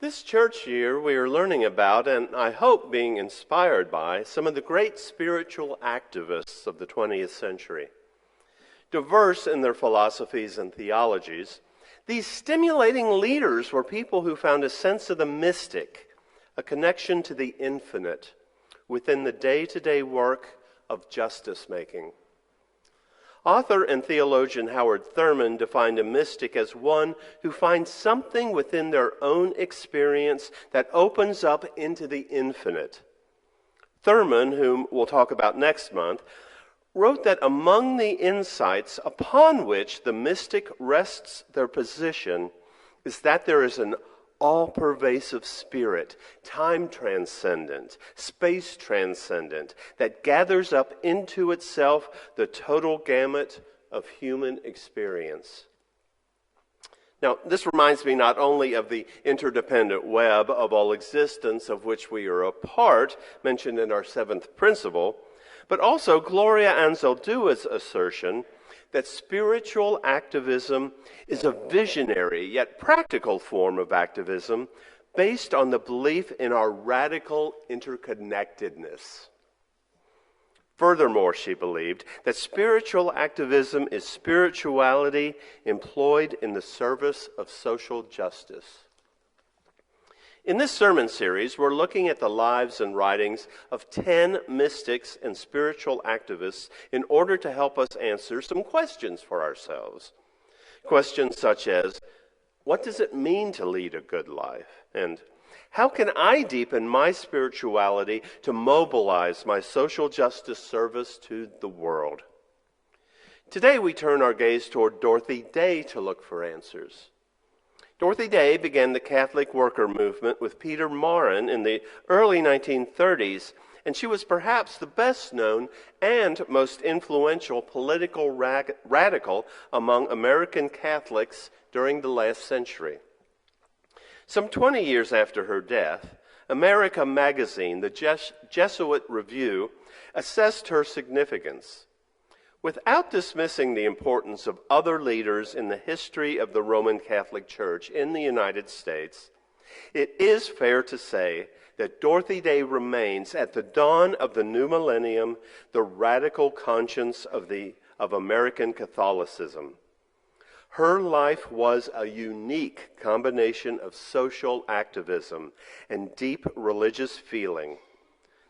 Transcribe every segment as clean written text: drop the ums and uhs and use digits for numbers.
This church year, we are learning about, and I hope being inspired by, some of the great spiritual activists of the 20th century. Diverse in their philosophies and theologies, these stimulating leaders were people who found a sense of the mystic, a connection to the infinite, within the day-to-day work of justice-making. Author and theologian Howard Thurman defined a mystic as one who finds something within their own experience that opens up into the infinite. Thurman, whom we'll talk about next month, wrote that among the insights upon which the mystic rests their position is that there is an all-pervasive spirit, time-transcendent, space-transcendent, that gathers up into itself the total gamut of human experience. Now, this reminds me not only of the interdependent web of all existence of which we are a part, mentioned in our seventh principle, but also Gloria Anzaldua's assertion that spiritual activism is a visionary yet practical form of activism based on the belief in our radical interconnectedness. Furthermore, she believed that spiritual activism is spirituality employed in the service of social justice. In this sermon series, we're looking at the lives and writings of 10 mystics and spiritual activists in order to help us answer some questions for ourselves. Questions such as, what does it mean to lead a good life? And how can I deepen my spirituality to mobilize my social justice service to the world? Today we turn our gaze toward Dorothy Day to look for answers. Dorothy Day began the Catholic worker movement with Peter Maurin in the early 1930s, and she was perhaps the best known and most influential political radical among American Catholics during the last century. Some 20 years after her death, America Magazine, the Jesuit Review, assessed her significance. Without dismissing the importance of other leaders in the history of the Roman Catholic Church in the United States, it is fair to say that Dorothy Day remains, at the dawn of the new millennium, the radical conscience of American Catholicism. Her life was a unique combination of social activism and deep religious feeling.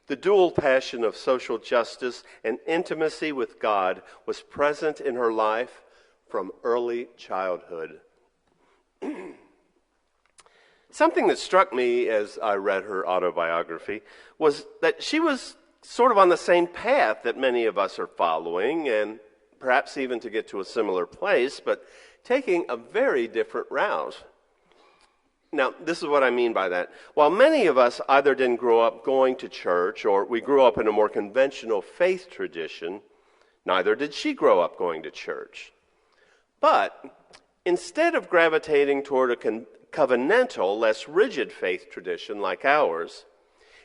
The dual passion of social justice and intimacy with God was present in her life from early childhood. Something that struck me as I read her autobiography was that she was sort of on the same path that many of us are following, and perhaps even to get to a similar place, but taking a very different route. Now, this is what I mean by that. While many of us either didn't grow up going to church or we grew up in a more conventional faith tradition, neither did she grow up going to church. But instead of gravitating toward a covenantal, less rigid faith tradition like ours,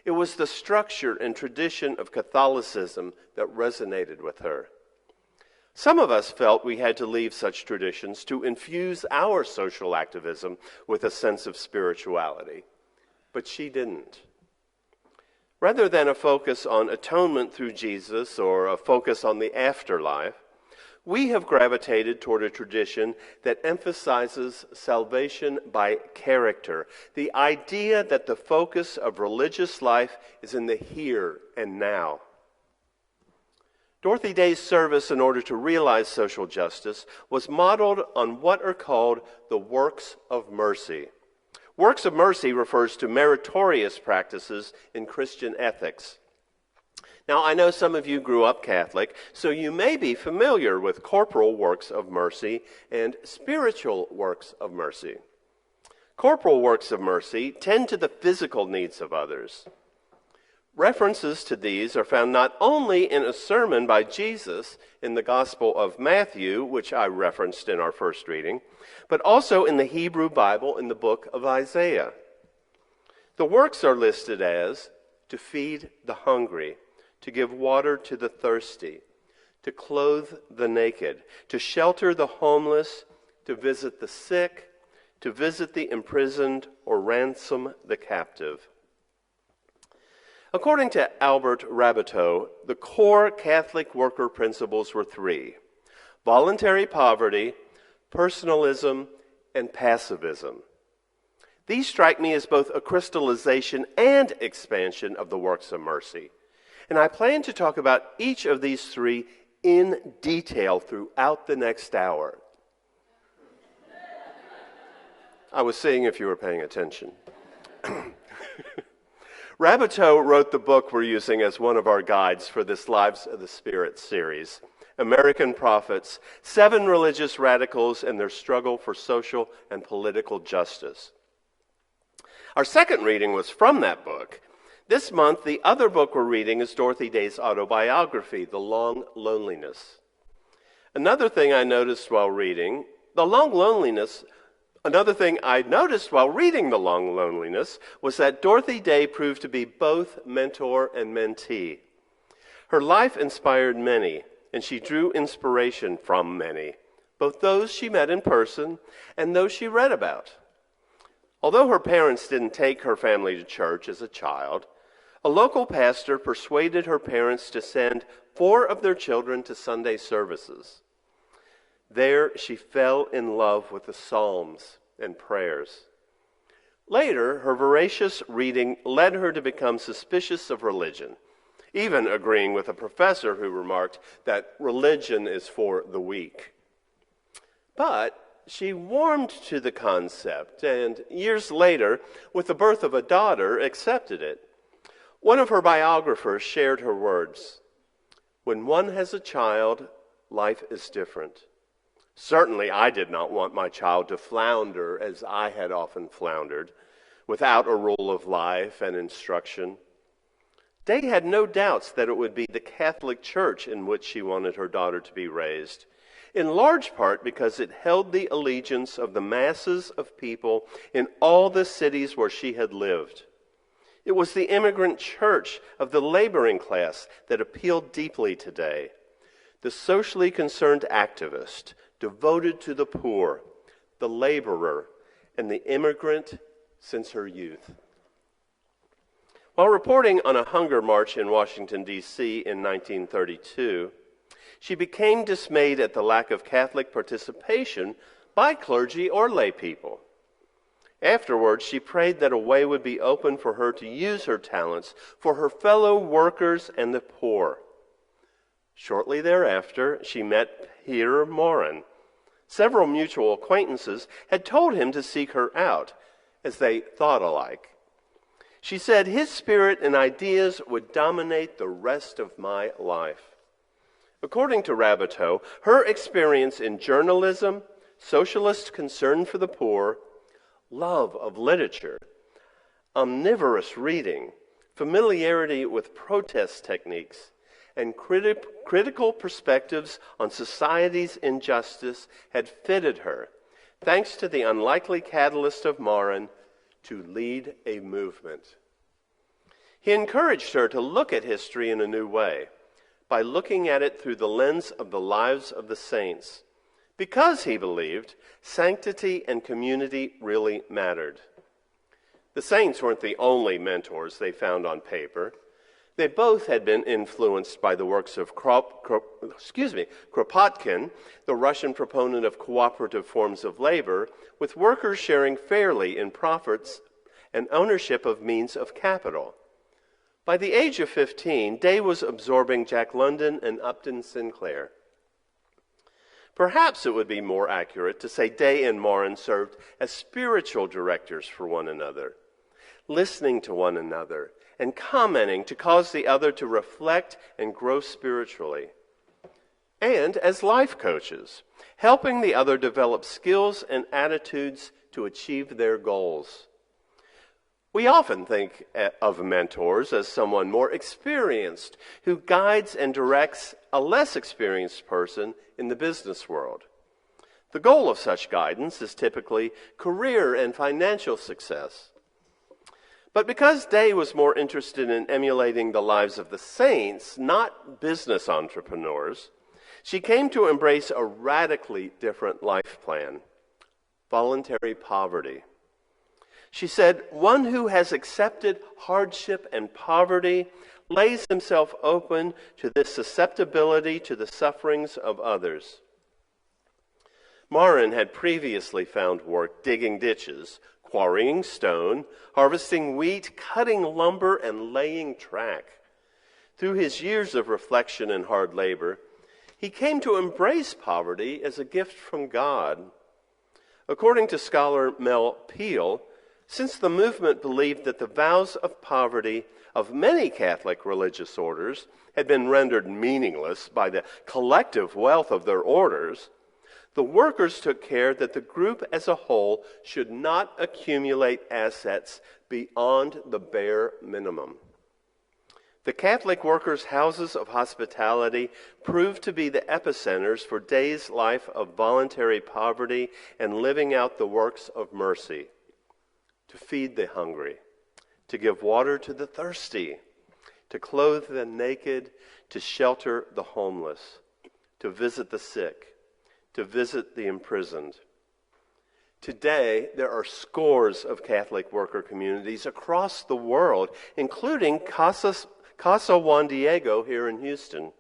it was the structure and tradition of Catholicism that resonated with her. Some of us felt we had to leave such traditions to infuse our social activism with a sense of spirituality, but she didn't. Rather than a focus on atonement through Jesus or a focus on the afterlife, we have gravitated toward a tradition that emphasizes salvation by character, the idea that the focus of religious life is in the here and now. Dorothy Day's service in order to realize social justice was modeled on what are called the works of mercy. Works of mercy refers to meritorious practices in Christian ethics. Now, I know some of you grew up Catholic, so you may be familiar with corporal works of mercy and spiritual works of mercy. Corporal works of mercy tend to the physical needs of others. References to these are found not only in a sermon by Jesus in the Gospel of Matthew, which I referenced in our first reading, but also in the Hebrew Bible in the book of Isaiah. The works are listed as to feed the hungry, to give water to the thirsty, to clothe the naked, to shelter the homeless, to visit the sick, to visit the imprisoned or ransom the captive. According to Albert Raboteau, the core Catholic worker principles were three: voluntary poverty, personalism, and pacifism. These strike me as both a crystallization and expansion of the works of mercy. And I plan to talk about each of these three in detail throughout the next hour. I was seeing if you were paying attention. Raboteau wrote the book we're using as one of our guides for this Lives of the Spirit series, American Prophets, 7 Religious Radicals and Their Struggle for Social and Political Justice. Our second reading was from that book. This month, the other book we're reading is Dorothy Day's autobiography, The Long Loneliness. Another thing I noticed while reading The Long Loneliness was that Dorothy Day proved to be both mentor and mentee. Her life inspired many, and she drew inspiration from many, both those she met in person and those she read about. Although her parents didn't take her family to church as a child, a local pastor persuaded her parents to send 4 of their children to Sunday services. There, she fell in love with the Psalms and prayers. Later, her voracious reading led her to become suspicious of religion, even agreeing with a professor who remarked that religion is for the weak. But she warmed to the concept, and years later, with the birth of a daughter, accepted it. One of her biographers shared her words: "When one has a child, life is different. Certainly I did not want my child to flounder as I had often floundered, without a rule of life and instruction." Day had no doubts that it would be the Catholic Church in which she wanted her daughter to be raised, in large part because it held the allegiance of the masses of people in all the cities where she had lived. It was the immigrant church of the laboring class that appealed deeply to Day, the socially concerned activist devoted to the poor, the laborer, and the immigrant since her youth. While reporting on a hunger march in Washington, D.C. in 1932, she became dismayed at the lack of Catholic participation by clergy or lay people. Afterwards, she prayed that a way would be open for her to use her talents for her fellow workers and the poor. Shortly thereafter, she met Peter Morin. Several mutual acquaintances had told him to seek her out, as they thought alike. She said, "His spirit and ideas would dominate the rest of my life." According to Raboteau, her experience in journalism, socialist concern for the poor, love of literature, omnivorous reading, familiarity with protest techniques, and critical perspectives on society's injustice had fitted her, thanks to the unlikely catalyst of Morin, to lead a movement. He encouraged her to look at history in a new way, by looking at it through the lens of the lives of the saints, because, he believed, sanctity and community really mattered. The saints weren't the only mentors they found on paper. They both had been influenced by the works of Kropotkin, the Russian proponent of cooperative forms of labor, with workers sharing fairly in profits and ownership of means of capital. By the age of 15, Day was absorbing Jack London and Upton Sinclair. Perhaps it would be more accurate to say Day and Morin served as spiritual directors for one another, listening to one another and commenting to cause the other to reflect and grow spiritually, and as life coaches, helping the other develop skills and attitudes to achieve their goals. We often think of mentors as someone more experienced who guides and directs a less experienced person in the business world. The goal of such guidance is typically career and financial success. But because Day was more interested in emulating the lives of the saints, not business entrepreneurs, she came to embrace a radically different life plan: voluntary poverty. She said, one who has accepted hardship and poverty lays himself open to this susceptibility to the sufferings of others. Marin had previously found work digging ditches, quarrying stone, harvesting wheat, cutting lumber, and laying track. Through his years of reflection and hard labor, he came to embrace poverty as a gift from God. According to scholar Mel Peel, since the movement believed that the vows of poverty of many Catholic religious orders had been rendered meaningless by the collective wealth of their orders, the workers took care that the group as a whole should not accumulate assets beyond the bare minimum. The Catholic workers' houses of hospitality proved to be the epicenters for Day's life of voluntary poverty and living out the works of mercy, to feed the hungry, to give water to the thirsty, to clothe the naked, to shelter the homeless, to visit the sick, to visit the imprisoned. Today, there are scores of Catholic worker communities across the world, including Casa Juan Diego here in Houston.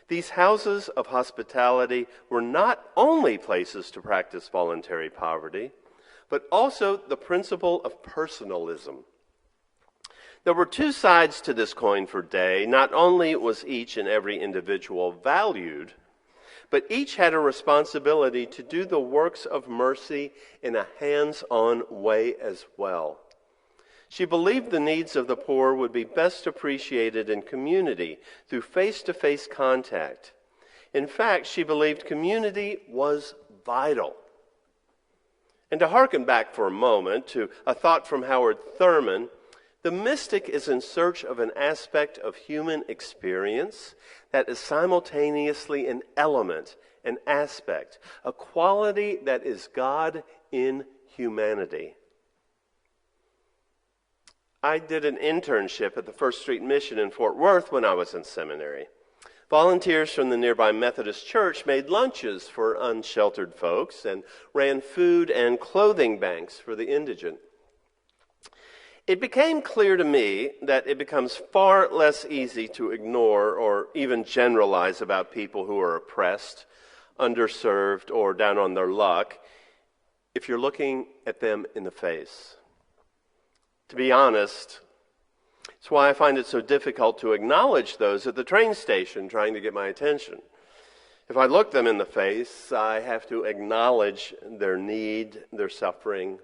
These houses of hospitality were not only places to practice voluntary poverty, but also the principle of personalism. There were two sides to this coin for Day. Not only was each and every individual valued, but each had a responsibility to do the works of mercy in a hands-on way as well. She believed the needs of the poor would be best appreciated in community through face-to-face contact. In fact, she believed community was vital. And to hearken back for a moment to a thought from Howard Thurman, the mystic is in search of an aspect of human experience that is simultaneously an element, an aspect, a quality that is God in humanity. I did an internship at the First Street Mission in Fort Worth when I was in seminary. Volunteers from the nearby Methodist Church made lunches for unsheltered folks and ran food and clothing banks for the indigent. It became clear to me that it becomes far less easy to ignore or even generalize about people who are oppressed, underserved, or down on their luck if you're looking at them in the face. To be honest, it's why I find it so difficult to acknowledge those at the train station trying to get my attention. If I look them in the face, I have to acknowledge their need, their suffering,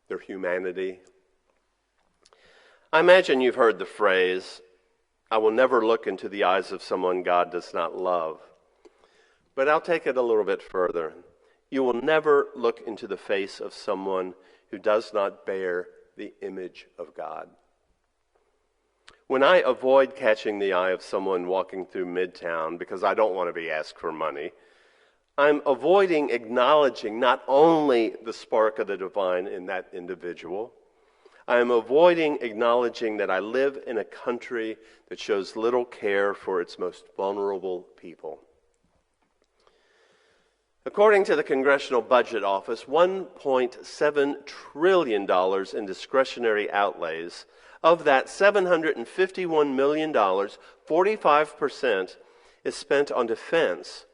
their humanity. I imagine you've heard the phrase, I will never look into the eyes of someone God does not love. But I'll take it a little bit further. You will never look into the face of someone who does not bear the image of God. When I avoid catching the eye of someone walking through Midtown because I don't want to be asked for money, I'm avoiding acknowledging not only the spark of the divine in that individual, I am avoiding acknowledging that I live in a country that shows little care for its most vulnerable people. According to the Congressional Budget Office, $1.7 trillion in discretionary outlays. Of that $751 million, 45% is spent on defense,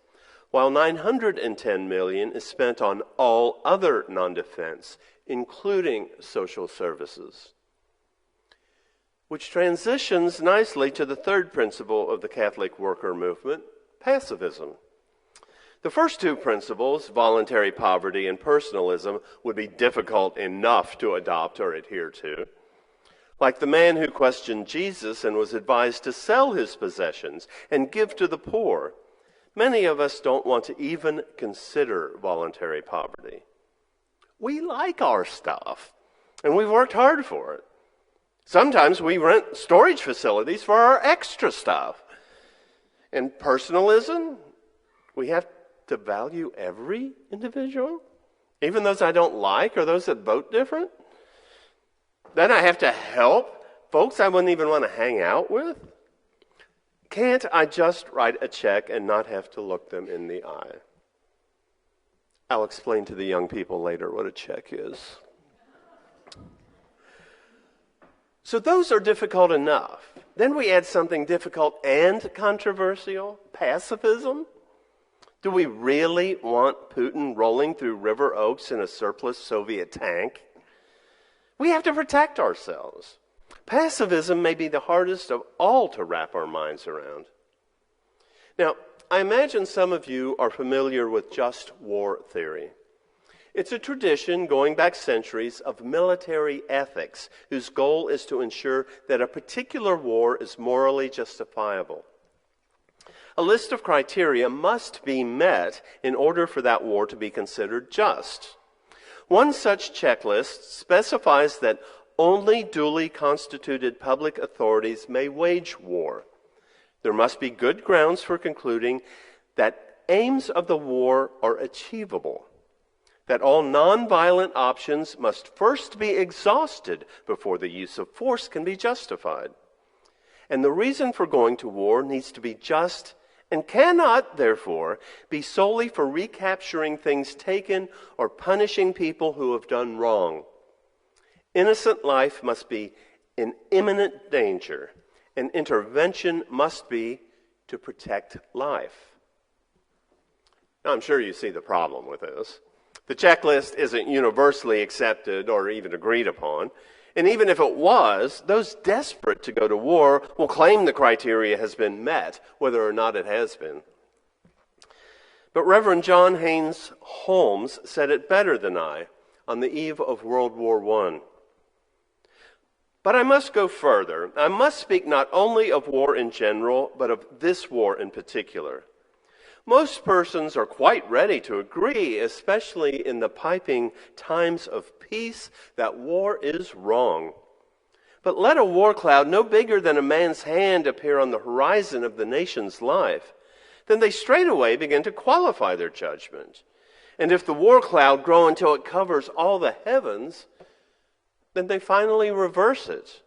while $910 million is spent on all other non-defense, including social services. Which transitions nicely to the third principle of the Catholic worker movement, pacifism. The first two principles, voluntary poverty and personalism, would be difficult enough to adopt or adhere to. Like the man who questioned Jesus and was advised to sell his possessions and give to the poor, many of us don't want to even consider voluntary poverty. We like our stuff, and we've worked hard for it. Sometimes we rent storage facilities for our extra stuff. And personalism, we have to value every individual, even those I don't like or those that vote different. Then I have to help folks I wouldn't even want to hang out with. Can't I just write a check and not have to look them in the eye? I'll explain to the young people later what a check is. So those are difficult enough. Then we add something difficult and controversial, pacifism. Do we really want Putin rolling through River Oaks in a surplus Soviet tank? We have to protect ourselves. Pacifism may be the hardest of all to wrap our minds around. Now, I imagine some of you are familiar with just war theory. It's a tradition going back centuries of military ethics whose goal is to ensure that a particular war is morally justifiable. A list of criteria must be met in order for that war to be considered just. One such checklist specifies that only duly constituted public authorities may wage war. There must be good grounds for concluding that aims of the war are achievable, that all nonviolent options must first be exhausted before the use of force can be justified. And the reason for going to war needs to be just and cannot, therefore, be solely for recapturing things taken or punishing people who have done wrong. Innocent life must be in imminent danger, and intervention must be to protect life. Now, I'm sure you see the problem with this. The checklist isn't universally accepted or even agreed upon. And even if it was, those desperate to go to war will claim the criteria has been met, whether or not it has been. But Reverend John Haynes Holmes said it better than I on the eve of World War I. But I must go further. I must speak not only of war in general, but of this war in particular. Most persons are quite ready to agree, especially in the piping times of peace, that war is wrong. But let a war cloud no bigger than a man's hand appear on the horizon of the nation's life, then they straightaway begin to qualify their judgment. And if the war cloud grow until it covers all the heavens, then they finally reverse it.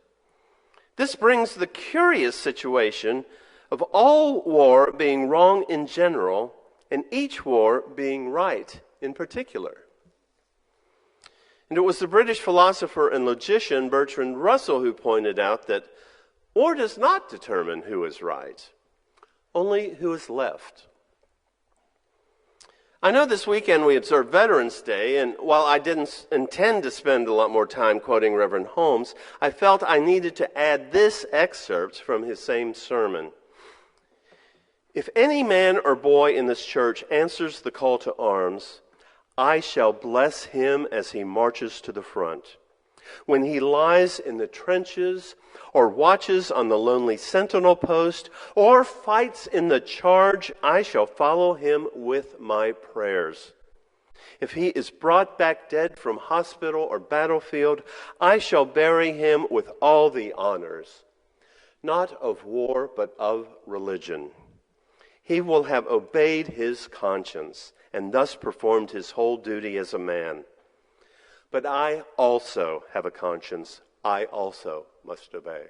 This brings the curious situation of all war being wrong in general, and each war being right in particular. And it was the British philosopher and logician Bertrand Russell who pointed out that war does not determine who is right, only who is left. I know this weekend we observe Veterans Day, and while I didn't intend to spend a lot more time quoting Reverend Holmes, I felt I needed to add this excerpt from his same sermon. If any man or boy in this church answers the call to arms, I shall bless him as he marches to the front. When he lies in the trenches, or watches on the lonely sentinel post, or fights in the charge, I shall follow him with my prayers. If he is brought back dead from hospital or battlefield, I shall bury him with all the honors, not of war, but of religion. He will have obeyed his conscience and thus performed his whole duty as a man. But I also have a conscience. I also must obey.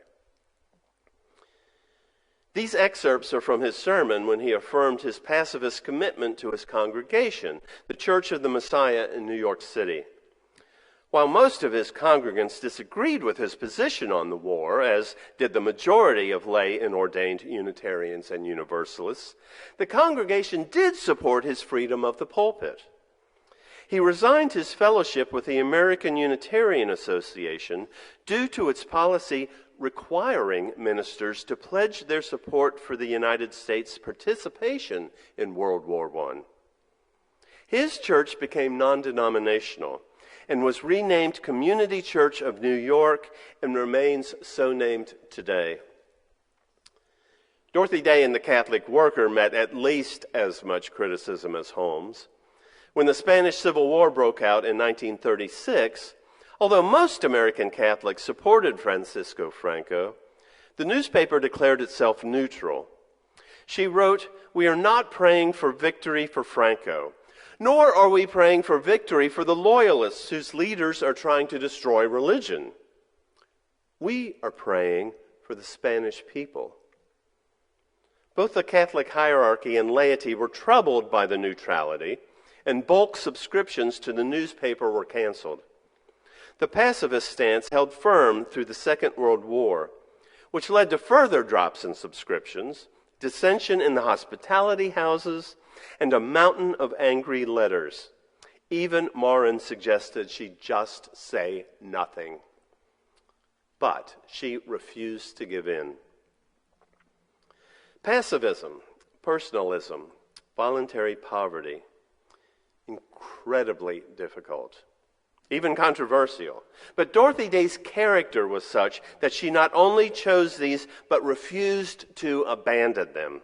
These excerpts are from his sermon when he affirmed his pacifist commitment to his congregation, the Church of the Messiah in New York City. While most of his congregants disagreed with his position on the war, as did the majority of lay and ordained Unitarians and Universalists, the congregation did support his freedom of the pulpit. He resigned his fellowship with the American Unitarian Association due to its policy requiring ministers to pledge their support for the United States' participation in World War I. His church became non-denominational and was renamed Community Church of New York and remains so named today. Dorothy Day and the Catholic Worker met at least as much criticism as Holmes. When the Spanish Civil War broke out in 1936, although most American Catholics supported Francisco Franco, the newspaper declared itself neutral. She wrote, "We are not praying for victory for Franco, nor are we praying for victory for the loyalists whose leaders are trying to destroy religion. We are praying for the Spanish people." Both the Catholic hierarchy and laity were troubled by the neutrality, and bulk subscriptions to the newspaper were canceled. The pacifist stance held firm through the Second World War, which led to further drops in subscriptions, dissension in the hospitality houses, and a mountain of angry letters. Even Morin suggested she just say nothing. But she refused to give in. Pacifism, personalism, voluntary poverty, incredibly difficult, even controversial. But Dorothy Day's character was such that she not only chose these, but refused to abandon them.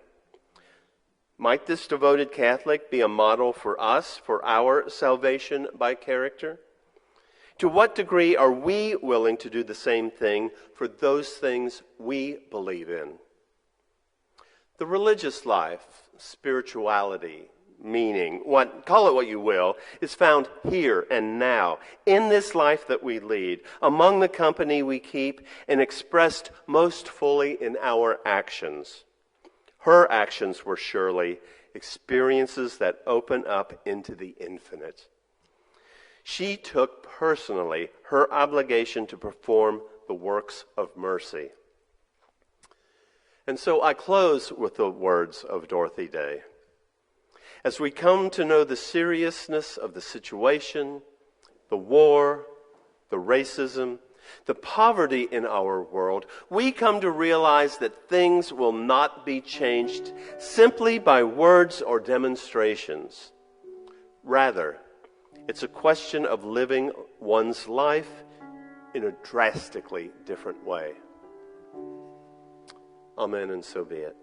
Might this devoted Catholic be a model for us, for our salvation by character? To what degree are we willing to do the same thing for those things we believe in? The religious life, spirituality, meaning, call it what you will, is found here and now, in this life that we lead, among the company we keep, and expressed most fully in our actions. Her actions were surely experiences that open up into the infinite. She took personally her obligation to perform the works of mercy. And so I close with the words of Dorothy Day. As we come to know the seriousness of the situation, the war, the racism, the poverty in our world, we come to realize that things will not be changed simply by words or demonstrations. Rather, it's a question of living one's life in a drastically different way. Amen, and so be it.